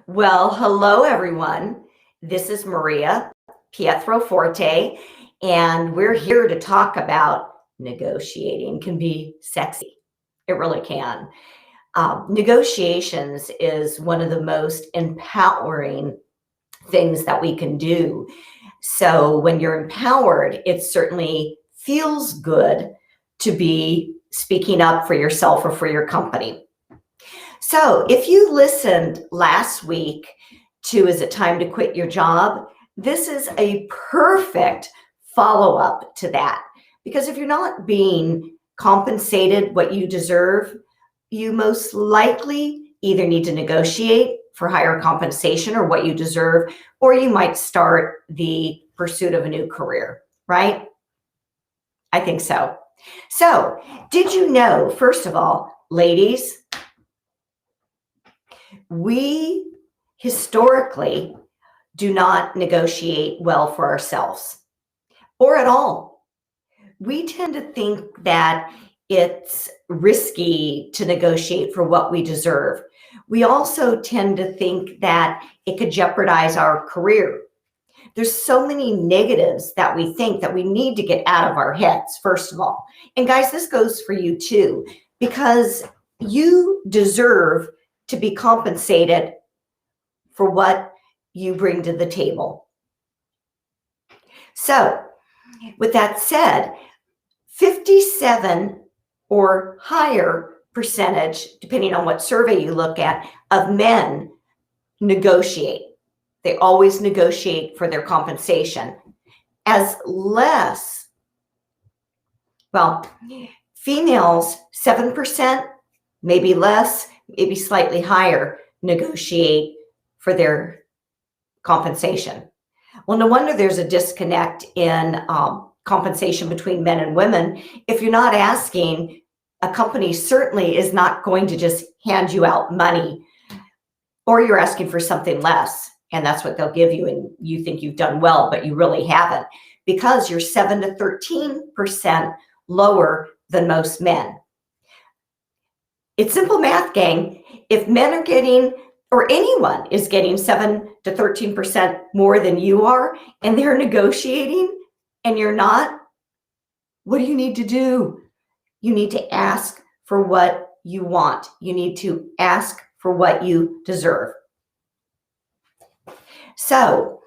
Well, hello everyone. This is Maria Pietroforte, and we're here to talk about negotiating. Can be sexy. It really can. Negotiations is one of the most empowering things that we can do. So when you're empowered, it certainly feels good to be speaking up for yourself or for your company. So, if you listened last week to Is It Time to Quit Your Job? This is a perfect follow up to that. Because if you're not being compensated what you deserve, you most likely either need to negotiate for higher compensation or what you deserve, or you might start the pursuit of a new career, right? I think so. So, did you know, first of all, ladies, we historically do not negotiate well for ourselves or at all. We tend to think that it's risky to negotiate for what we deserve. We also tend to think that it could jeopardize our career. There's so many negatives that we think that we need to get out of our heads, first of all. And guys, this goes for you too, because you deserve to be compensated for what you bring to the table. So, with that said, 57 or higher percentage, depending on what survey you look at, of men negotiate. They always negotiate for their compensation. As less, well, females, 7%, maybe less, maybe slightly higher, negotiate for their compensation. Well, no wonder there's a disconnect in compensation between men and women. If you're not asking, a company certainly is not going to just hand you out money, or you're asking for something less, and that's what they'll give you, and you think you've done well, but you really haven't, because you're 7 to 13% lower than most men. It's simple math, gang. If men are getting, or anyone is getting 7 to 13% more than you are, and they're negotiating and you're not, what do you need to do? You need to ask for what you want. You need to ask for what you deserve. So,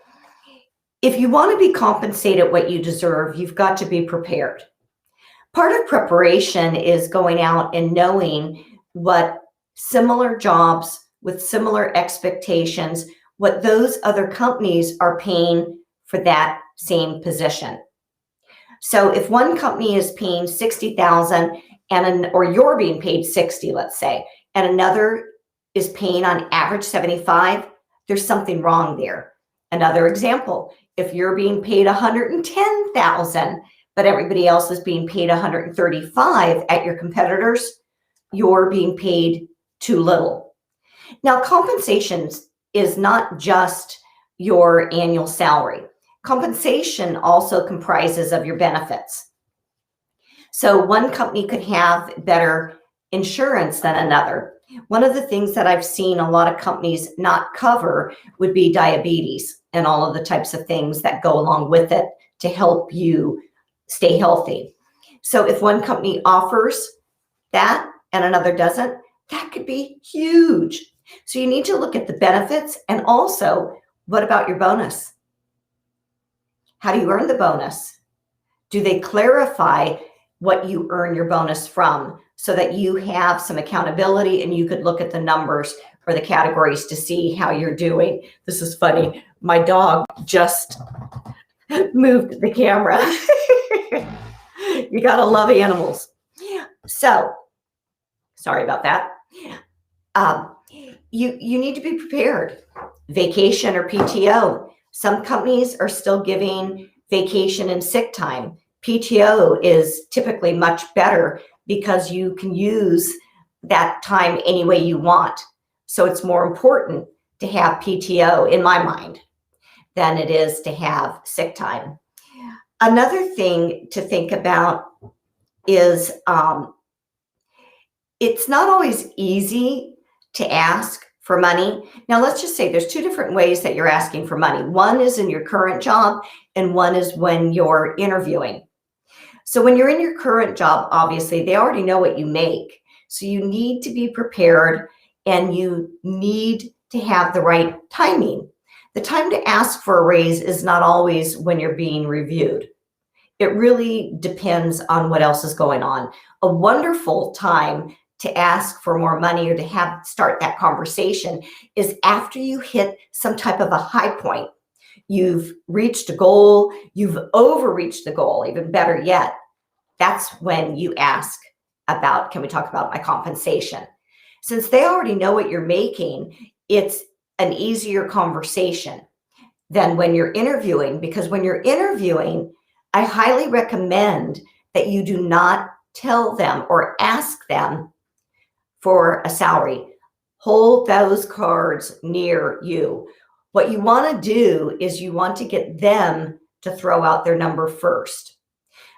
if you want to be compensated what you deserve, you've got to be prepared. Part of preparation is going out and knowing what similar jobs with similar expectations, what those other companies are paying for that same position. So if one company is paying 60,000 or you're being paid 60, let's say, and another is paying on average 75, there's something wrong there. Another example, if you're being paid 110,000, but everybody else is being paid 135 at your competitors, you're being paid too little. Now, compensation is not just your annual salary. Compensation also comprises of your benefits. So one company could have better insurance than another. One of the things that I've seen a lot of companies not cover would be diabetes and all of the types of things that go along with it to help you stay healthy. So if one company offers that and another doesn't, that could be huge. So you need to look at the benefits, and also, what about your bonus? How do you earn the bonus? Do they clarify what you earn your bonus from so that you have some accountability and you could look at the numbers or the categories to see how you're doing? This is funny. My dog just moved the camera. You gotta love animals. So, sorry about that. You need to be prepared. Vacation or PTO. Some companies are still giving vacation and sick time. PTO is typically much better because you can use that time any way you want. So it's more important to have PTO, in my mind, than it is to have sick time. Another thing to think about is it's not always easy to ask for money. Now, let's just say there's two different ways that you're asking for money. One is in your current job, and one is when you're interviewing. So when you're in your current job, obviously, they already know what you make. So you need to be prepared, and you need to have the right timing. The time to ask for a raise is not always when you're being reviewed. It really depends on what else is going on. A wonderful time to ask for more money or to start that conversation is after you hit some type of a high point. You've reached a goal, you've overreached the goal, even better yet. That's when you ask about, can we talk about my compensation? Since they already know what you're making, it's an easier conversation than when you're interviewing, because when you're interviewing, I highly recommend that you do not tell them or ask them for a salary. Hold those cards near you. What you want to do is you want to get them to throw out their number first.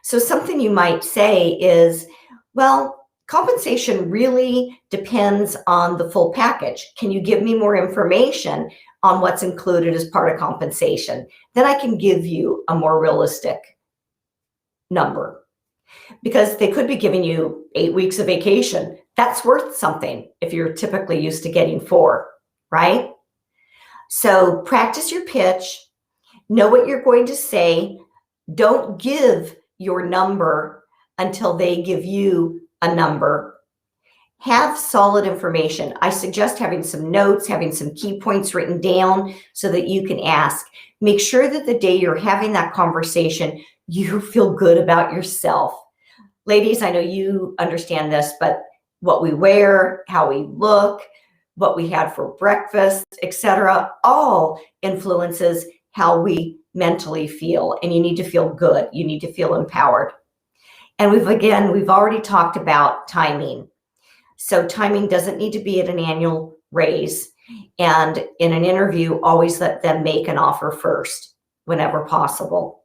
So something you might say is, well, compensation really depends on the full package. Can you give me more information on what's included as part of compensation? Then I can give you a more realistic number. Because they could be giving you 8 weeks of vacation. That's worth something if you're typically used to getting 4, right? So practice your pitch, know what you're going to say. Don't give your number until they give you a number. Have solid information. I suggest having some notes, having some key points written down so that you can ask. Make sure that the day you're having that conversation, you feel good about yourself. Ladies, I know you understand this, but what we wear, how we look, what we had for breakfast, etc., all influences how we mentally feel. And you need to feel good. You need to feel empowered. And we've already talked about timing. So timing doesn't need to be at an annual raise. And in an interview, always let them make an offer first, whenever possible.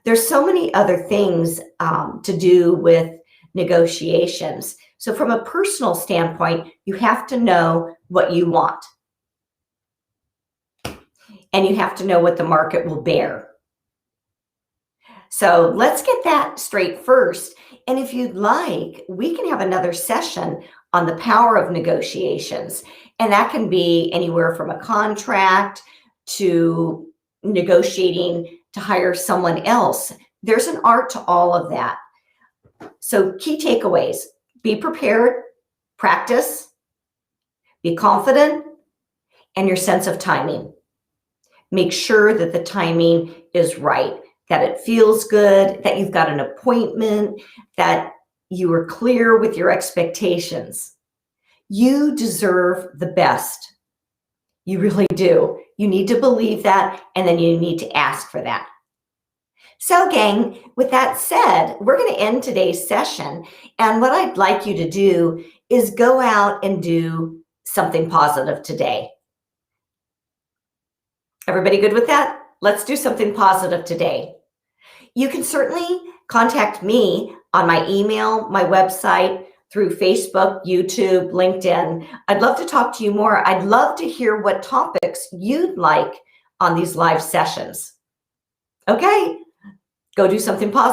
There's so many other things to do with negotiations. So from a personal standpoint, you have to know what you want. And you have to know what the market will bear. So let's get that straight first. And if you'd like, we can have another session on the power of negotiations. And that can be anywhere from a contract to negotiating to hire someone else. There's an art to all of that. So key takeaways: be prepared, practice, be confident, and your sense of timing. Make sure that the timing is right, that it feels good, that you've got an appointment, that you are clear with your expectations. You deserve the best. You really do. You need to believe that, and then you need to ask for that. So gang, with that said, we're going to end today's session. And what I'd like you to do is go out and do something positive today. Everybody good with that? Let's do something positive today. You can certainly contact me on my email, my website, through Facebook, YouTube, LinkedIn. I'd love to talk to you more. I'd love to hear what topics you'd like on these live sessions. Okay, go do something positive.